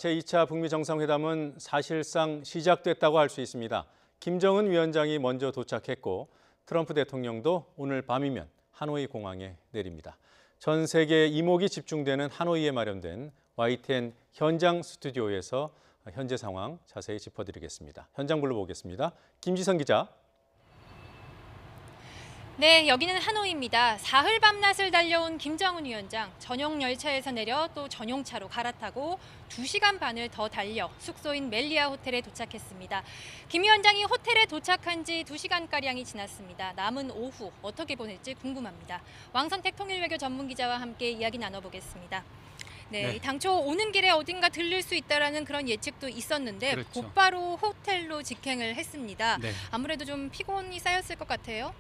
제2차 북미 정상회담은 사실상 시작됐다고 할 수 있습니다. 김정은 위원장이 먼저 도착했고 트럼프 대통령도 오늘 밤이면 하노이 공항에 내립니다. 전 세계 이목이 집중되는 하노이에 마련된 YTN 현장 스튜디오에서 현재 상황 자세히 짚어드리겠습니다. 현장 불러보겠습니다. 김지선 기자. 네, 여기는 하노이입니다. 사흘 밤낮을 달려온 김정은 위원장, 전용 열차에서 내려 또 전용차로 갈아타고 2시간 반을 더 달려 숙소인 멜리아 호텔에 도착했습니다. 김 위원장이 호텔에 도착한 지 2시간가량이 지났습니다. 남은 오후 어떻게 보낼지 궁금합니다. 왕선택 통일외교 전문기자와 함께 이야기 나눠보겠습니다. 네, 당초 오는 길에 어딘가 들릴 수 있다라는 그런 예측도 있었는데 그렇죠. 곧바로 호텔로 직행을 했습니다. 네. 아무래도 좀 피곤이 쌓였을 것 같아요.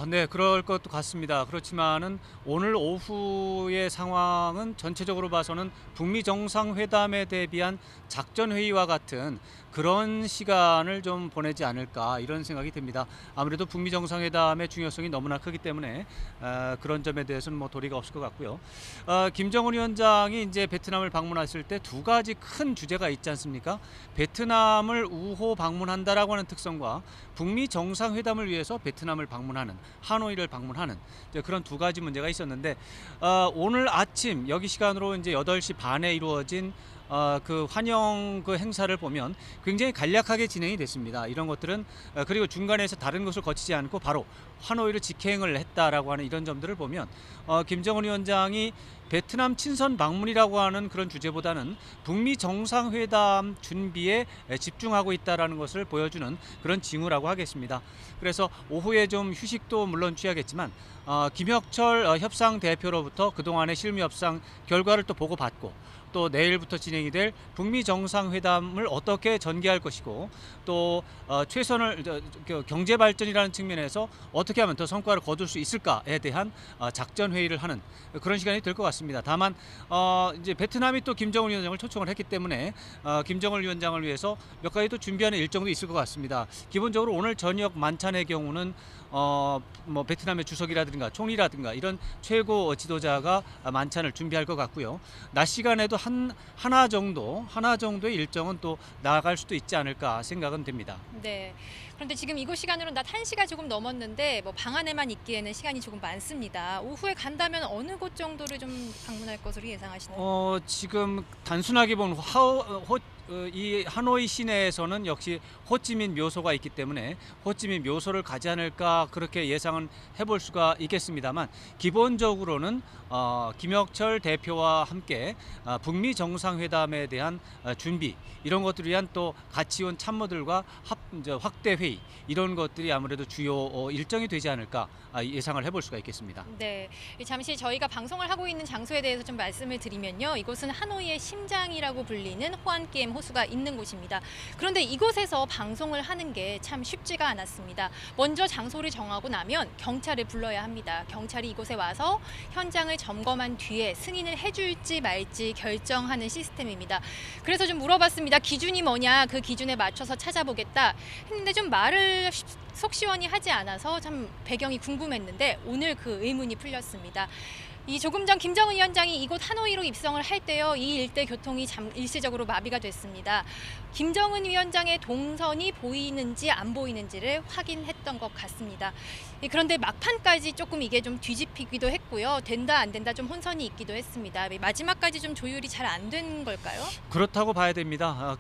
네, 그럴 것도 같습니다. 그렇지만은 오늘 오후의 상황은 전체적으로 봐서는 북미 정상회담에 대비한 작전 회의와 같은 그런 시간을 좀 보내지 않을까 이런 생각이 듭니다. 아무래도 북미 정상회담의 중요성이 너무나 크기 때문에 그런 점에 대해서는 뭐 도리가 없을 것 같고요. 김정은 위원장이 이제 베트남을 방문했을 때 두 가지 큰 주제가 있지 않습니까? 베트남을 우호 방문한다라고 하는 특성과 북미 정상회담을 위해서 베트남을 방문하는, 하노이를 방문하는 그런 두 가지 문제가 있었는데 오늘 아침 여기 시간으로 이제 8시 반에 이루어진 그 환영 그 행사를 보면 굉장히 간략하게 진행이 됐습니다. 이런 것들은 그리고 중간에서 다른 것을 거치지 않고 바로 하노이를 직행을 했다라고 하는 이런 점들을 보면 김정은 위원장이 베트남 친선 방문이라고 하는 그런 주제보다는 북미 정상회담 준비에 집중하고 있다라는 것을 보여주는 그런 징후라고 하겠습니다. 그래서 오후에 좀 휴식도 물론 취하겠지만 김혁철 협상 대표로부터 그동안의 실무 협상 결과를 또 보고받고 또 내일부터 진행이 될 북미 정상회담을 어떻게 전개할 것이고 또 최선을 경제 발전이라는 측면에서 어떻게 하면 더 성과를 거둘 수 있을까에 대한 작전 회의를 하는 그런 시간이 될 것 같습니다. 다만 이제 베트남이 또 김정은 위원장을 초청을 했기 때문에 김정은 위원장을 위해서 몇 가지 또 준비하는 일정도 있을 것 같습니다. 기본적으로 오늘 저녁 만찬의 경우는 뭐 베트남의 주석이라든가 총리라든가 이런 최고 지도자가 만찬을 준비할 것 같고요. 낮 시간에도 하나 정도의 일정은 또 나아갈 수도 있지 않을까 생각은 됩니다. 네. 그런데 지금 이곳 시간으로 낮 1시가 조금 넘었는데 뭐 방 안에만 있기에는 시간이 조금 많습니다. 오후에 간다면 어느 곳 정도를 좀 방문할 것으로 예상하시나요? 지금 단순하게 보면 이 하노이 시내에서는 역시 호찌민 묘소가 있기 때문에 호찌민 묘소를 가지 않을까 그렇게 예상은 해볼 수가 있겠습니다만 기본적으로는 김혁철 대표와 함께 북미 정상회담에 대한 준비 이런 것들을 위한 또 같이 온 참모들과 확대 회의 이런 것들이 아무래도 주요 일정이 되지 않을까 예상을 해볼 수가 있겠습니다. 네, 잠시 저희가 방송을 하고 있는 장소에 대해서 좀 말씀을 드리면요. 이곳은 하노이의 심장이라고 불리는 호안기엠 호수가 있는 곳입니다. 그런데 이곳에서 방송을 하는 게 참 쉽지가 않았습니다. 먼저 장소를 정하고 나면 경찰을 불러야 합니다. 경찰이 이곳에 와서 현장을 점검한 뒤에 승인을 해줄지 말지 결정하는 시스템입니다. 그래서 좀 물어봤습니다. 기준이 뭐냐, 그 기준에 맞춰서 찾아보겠다 했는데 좀 말을 속 시원히 하지 않아서 참 배경이 궁금했는데 오늘 그 의문이 풀렸습니다. 이 조금 전 김정은 위원장이 이곳 하노이로 입성을 할 때요, 이 일대 교통이 일시적으로 마비가 됐습니다. 김정은 위원장의 동선이 보이는지 안 보이는지를 확인했던 것 같습니다. 그런데 막판까지 조금 이게 좀 뒤집히기도 했고요. 된다 안 된다 좀 혼선이 있기도 했습니다. 마지막까지 좀 조율이 잘 안 된 걸까요? 그렇다고 봐야 됩니다.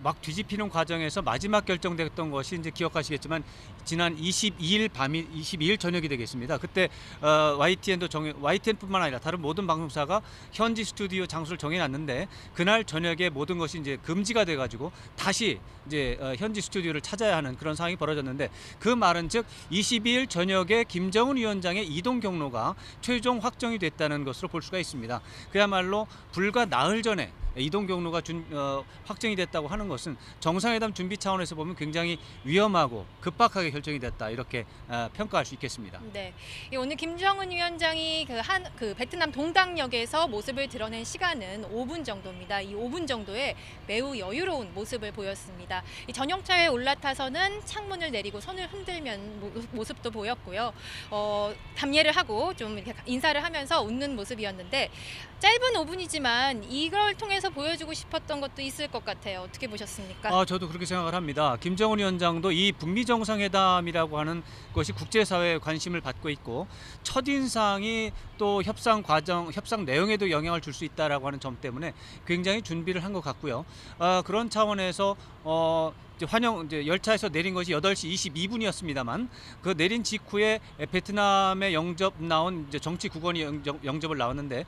막 뒤집히는 과정에서 마지막 결정됐던 것이 이제 기억하시겠지만 지난 22일 저녁이 되겠습니다. 그때 YTN뿐만 아니라 다른 모든 방송사가 현지 스튜디오 장소를 정해놨는데 그날 저녁에 모든 것이 이제 금지가 돼가지고 다시 이제 현지 스튜디오를 찾아야 하는 그런 상황이 벌어졌는데 그 말은즉 22일 저녁에 김정은 위원장의 이동 경로가 최종 확정이 됐다는 것으로 볼 수가 있습니다. 그야말로 불과 나흘 전에 이동 경로가 확정이 됐다고 하는 것은 정상회담 준비 차원에서 보면 굉장히 위험하고 급박하게 결정이 됐다 이렇게 평가할 수 있겠습니다. 네, 오늘 김정은 위원장이 그 베트남 동당역에서 모습을 드러낸 시간은 5분 정도입니다. 이 5분 정도에 매우 여유로운 모습을 보였습니다. 이 전용차에 올라타서는 창문을 내리고 손을 흔들면 모습도 보였고요. 담례를 하고 좀 이렇게 인사를 하면서 웃는 모습이었는데 짧은 5분이지만 이걸 통해서 보여주고 싶었던 것도 있을 것 같아요. 어떻게 보셨습니까? 저도 그렇게 생각을 합니다. 김정은 위원장도 이 북미 정상회담이라고 하는 것이 국제사회의 관심을 받고 있고 첫인상이 또 협상 과정, 협상 내용에도 영향을 줄 수 있다라고 하는 점 때문에 굉장히 준비를 한 것 같고요. 그런 차원에서 이제 열차에서 내린 것이 8시 22분이었습니다만 그 내린 직후에 베트남에 영접 나온 이제 정치 국원이 영접을 나왔는데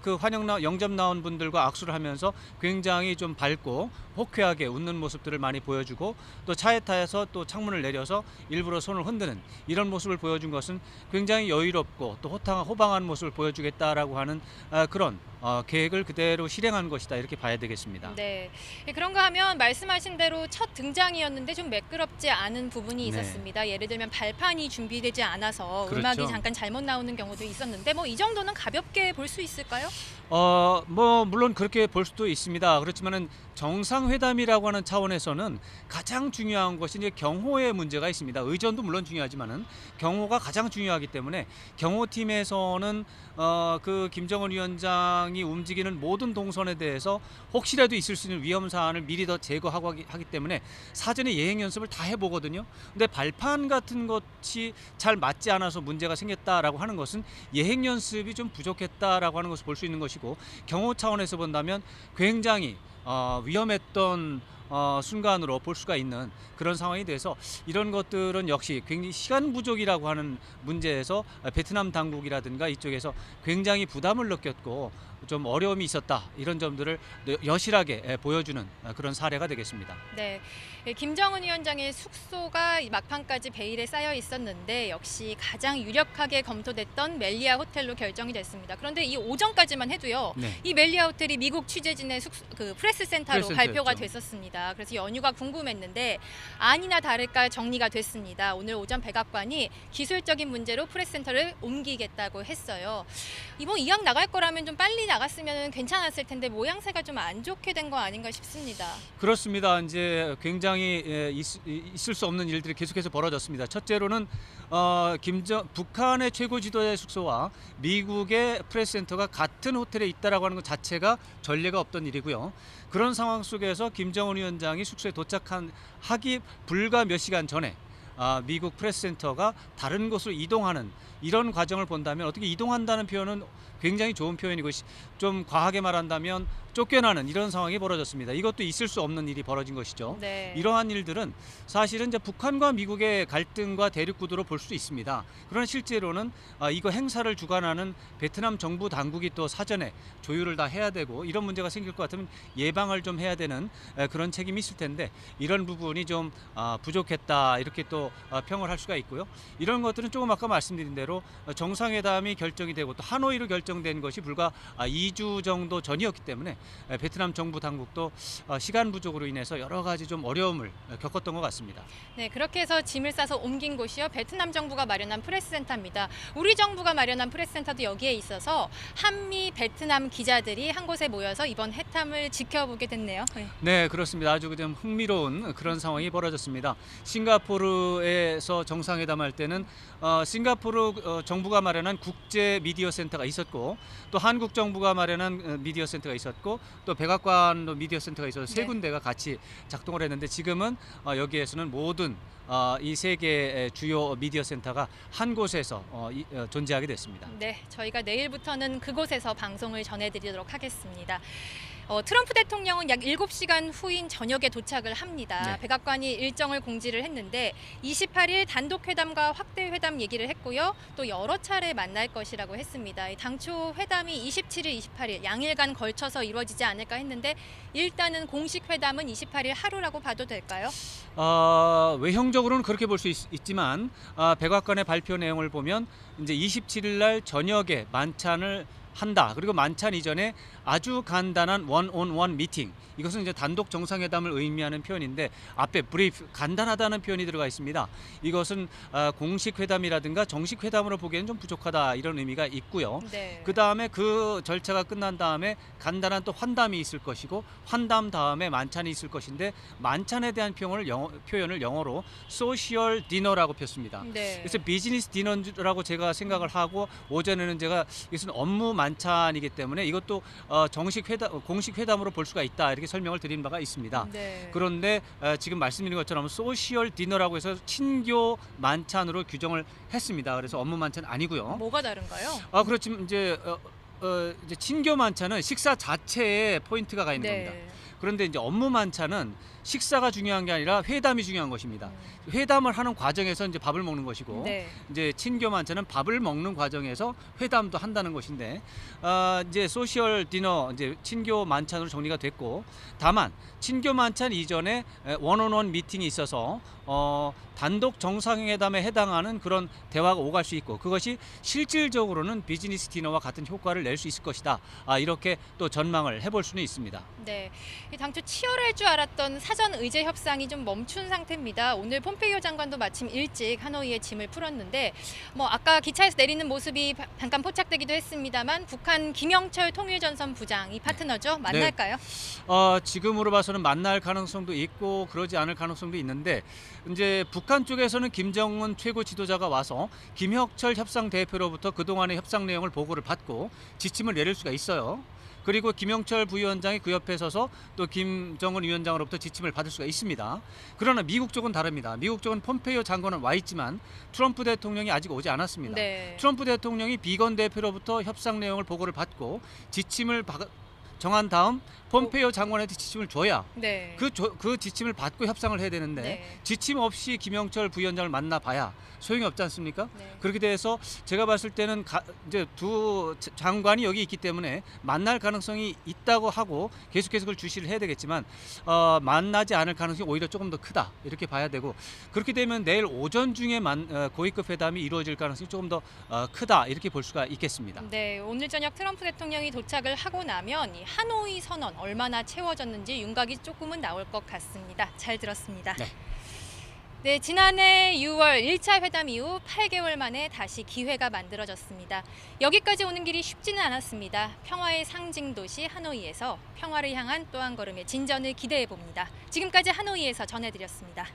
그 영접 나온 분들과 악수를 하면서 굉장히 좀 밝고 호쾌하게 웃는 모습들을 많이 보여주고 또 차에 타서 또 창문을 내려서 일부러 손을 흔드는 이런 모습을 보여준 것은 굉장히 여유롭고 또 호방한 모습을 보여주겠다라고 하는 그런 계획을 그대로 실행한 것이다 이렇게 봐야 되겠습니다. 네, 그런가 하면 말씀하신 대로 첫 등장이었는데 좀 매끄럽지 않은 부분이 네. 있었습니다. 예를 들면 발판이 준비되지 않아서 그렇죠. 음악이 잠깐 잘못 나오는 경우도 있었는데 뭐 이 정도는 가볍게 볼 수 있을까요? 물론 그렇게 볼 수도 있습니다. 그렇지만은 정상회담이라고 하는 차원에서는 가장 중요한 것이 이제 경호의 문제가 있습니다. 의전도 물론 중요하지만은 경호가 가장 중요하기 때문에 경호팀에서는 그 김정은 위원장이 움직이는 모든 동선에 대해서 혹시라도 있을 수 있는 위험 사안을 미리 더 제거하고 하기 때문에 사전에 예행 연습을 다 해보거든요. 근데 발판 같은 것이 잘 맞지 않아서 문제가 생겼다라고 하는 것은 예행 연습이 좀 부족했다라고 하는 것을 볼 수 있는 것이고 경호 차원에서 본다면 굉장히 위험했던 순간으로 볼 수가 있는 그런 상황이 돼서 이런 것들은 역시 굉장히 시간 부족이라고 하는 문제에서 베트남 당국이라든가 이쪽에서 굉장히 부담을 느꼈고 좀 어려움이 있었다 이런 점들을 여실하게 보여주는 그런 사례가 되겠습니다. 네, 김정은 위원장의 숙소가 막판까지 베일에 쌓여 있었는데 역시 가장 유력하게 검토됐던 멜리아 호텔로 결정이 됐습니다. 그런데 이 오전까지만 해도요. 네. 이 멜리아 호텔이 미국 취재진의 그 프레스센터로 발표가 프레스센터였죠. 됐었습니다. 그래서 연유가 궁금했는데 아니나 다를까 정리가 됐습니다. 오늘 오전 백악관이 기술적인 문제로 프레스센터를 옮기겠다고 했어요. 이번 이왕 나갈 거라면 좀 빨리 나갔으면 괜찮았을 텐데 모양새가 좀 안 좋게 된 거 아닌가 싶습니다. 그렇습니다. 이제 굉장히 있을 수 없는 일들이 계속해서 벌어졌습니다. 첫째로는 북한의 최고 지도자의 숙소와 미국의 프레스센터가 같은 호텔에 있다라고 하는 것 자체가 전례가 없던 일이고요. 그런 상황 속에서 김정은 위원장이 숙소에 하기 불과 몇 시간 전에 미국 프레스센터가 다른 곳으로 이동하는 이런 과정을 본다면 어떻게 이동한다는 표현은 굉장히 좋은 표현이고 좀 과하게 말한다면 쫓겨나는 이런 상황이 벌어졌습니다. 이것도 있을 수 없는 일이 벌어진 것이죠. 네. 이러한 일들은 사실은 이제 북한과 미국의 갈등과 대립 구도로 볼 수 있습니다. 그러나 실제로는 이거 행사를 주관하는 베트남 정부 당국이 또 사전에 조율을 다 해야 되고 이런 문제가 생길 것 같으면 예방을 좀 해야 되는 그런 책임이 있을 텐데 이런 부분이 좀 부족했다 이렇게 또 평을 할 수가 있고요. 이런 것들은 조금 아까 말씀드린 대로 정상회담이 결정이 되고 또 하노이로 결정된 것이 불과 2주 정도 전이었기 때문에 베트남 정부 당국도 시간 부족으로 인해서 여러 가지 좀 어려움을 겪었던 것 같습니다. 네, 그렇게 해서 짐을 싸서 옮긴 곳이요. 베트남 정부가 마련한 프레스센터입니다. 우리 정부가 마련한 프레스센터도 여기에 있어서 한미 베트남 기자들이 한 곳에 모여서 이번 회담을 지켜보게 됐네요. 네, 그렇습니다. 아주 좀 흥미로운 그런 상황이 벌어졌습니다. 싱가포르에서 정상회담할 때는 싱가포르 정부가 마련한 국제 미디어 센터가 있었고 또 한국 정부가 마련한 미디어 센터가 있었고 또 백악관도 미디어 센터가 있어서 세 네. 군데가 같이 작동을 했는데 지금은 여기에서는 모든 이 세 개의 주요 미디어 센터가 한 곳에서 존재하게 됐습니다. 네, 저희가 내일부터는 그곳에서 방송을 전해드리도록 하겠습니다. 트럼프 대통령은 약 7시간 후인 저녁에 도착을 합니다. 네. 백악관이 일정을 공지를 했는데 28일 단독 회담과 확대 회담 얘기를 했고요. 또 여러 차례 만날 것이라고 했습니다. 당초 회담이 27일, 28일 양일간 걸쳐서 이루어지지 않을까 했는데 일단은 공식 회담은 28일 하루라고 봐도 될까요? 외형적으로는 그렇게 볼 수 있지만 백악관의 발표 내용을 보면 이제 27일 날 저녁에 만찬을 한다. 그리고 만찬 이전에 아주 간단한 원온원 미팅. 이것은 이제 단독 정상회담을 의미하는 표현인데 앞에 브리프 간단하다는 표현이 들어가 있습니다. 이것은 공식 회담이라든가 정식 회담으로 보기에는 좀 부족하다 이런 의미가 있고요. 네. 그 다음에 그 절차가 끝난 다음에 간단한 또 환담이 있을 것이고 환담 다음에 만찬이 있을 것인데 만찬에 대한 표현을 영어로 소셜 디너라고 폈습니다. 네. 그래서 비즈니스 디너라고 제가 생각을 하고 오전에는 제가 이것은 업무 만찬이기 때문에 이것도 공식 회담으로 볼 수가 있다 이렇게 설명을 드린 바가 있습니다. 네. 그런데 지금 말씀드린 것처럼 소셜 디너라고 해서 친교 만찬으로 규정을 했습니다. 그래서 업무 만찬 아니고요. 뭐가 다른가요? 그렇지만 이제 친교 만찬은 식사 자체에 포인트가 가 있는 겁니다. 그런데 이제 업무 만찬은 식사가 중요한 게 아니라 회담이 중요한 것입니다. 회담을 하는 과정에서 이제 밥을 먹는 것이고 네. 이제 친교 만찬은 밥을 먹는 과정에서 회담도 한다는 것인데 이제 소셜 디너 이제 친교 만찬으로 정리가 됐고 다만 친교 만찬 이전에 원온원 미팅이 있어서 단독 정상회담에 해당하는 그런 대화가 오갈 수 있고 그것이 실질적으로는 비즈니스 디너와 같은 효과를 낼 수 있을 것이다. 이렇게 또 전망을 해볼 수는 있습니다. 네, 당초 치열할 줄 알았던 사전 의제 협상이 좀 멈춘 상태입니다. 오늘 폼페이오 장관도 마침 일찍 하노이에 짐을 풀었는데 아까 기차에서 내리는 모습이 잠깐 포착되기도 했습니다만 북한 김영철 통일전선 부장이 파트너죠. 만날까요? 지금으로 봐서는 만날 가능성도 있고 그러지 않을 가능성도 있는데 이제 북한 쪽에서는 김정은 최고 지도자가 와서 김혁철 협상 대표로부터 그동안의 협상 내용을 보고를 받고 지침을 내릴 수가 있어요. 그리고 김영철 부위원장이 그 옆에 서서 또 김정은 위원장으로부터 지침을 받을 수가 있습니다. 그러나 미국 쪽은 다릅니다. 미국 쪽은 폼페이오 장관은 와 있지만 트럼프 대통령이 아직 오지 않았습니다. 네. 트럼프 대통령이 비건 대표로부터 협상 내용을 보고를 받고 지침을 정한 다음 폼페이오 장관한테 지침을 줘야 네. 그 지침을 받고 협상을 해야 되는데 네. 지침 없이 김영철 부위원장을 만나봐야 소용이 없지 않습니까? 네. 그렇게 돼서 제가 봤을 때는 이제 두 장관이 여기 있기 때문에 만날 가능성이 있다고 하고 계속해서 그걸 주시를 해야 되겠지만 만나지 않을 가능성이 오히려 조금 더 크다 이렇게 봐야 되고 그렇게 되면 내일 오전 중에 고위급 회담이 이루어질 가능성이 조금 더 크다 이렇게 볼 수가 있겠습니다. 네, 오늘 저녁 트럼프 대통령이 도착을 하고 나면 이 하노이 선언 얼마나 채워졌는지 윤곽이 조금은 나올 것 같습니다. 잘 들었습니다. 네. 네, 지난해 6월 1차 회담 이후 8개월 만에 다시 기회가 만들어졌습니다. 여기까지 오는 길이 쉽지는 않았습니다. 평화의 상징 도시 하노이에서 평화를 향한 또 한 걸음의 진전을 기대해 봅니다. 지금까지 하노이에서 전해드렸습니다.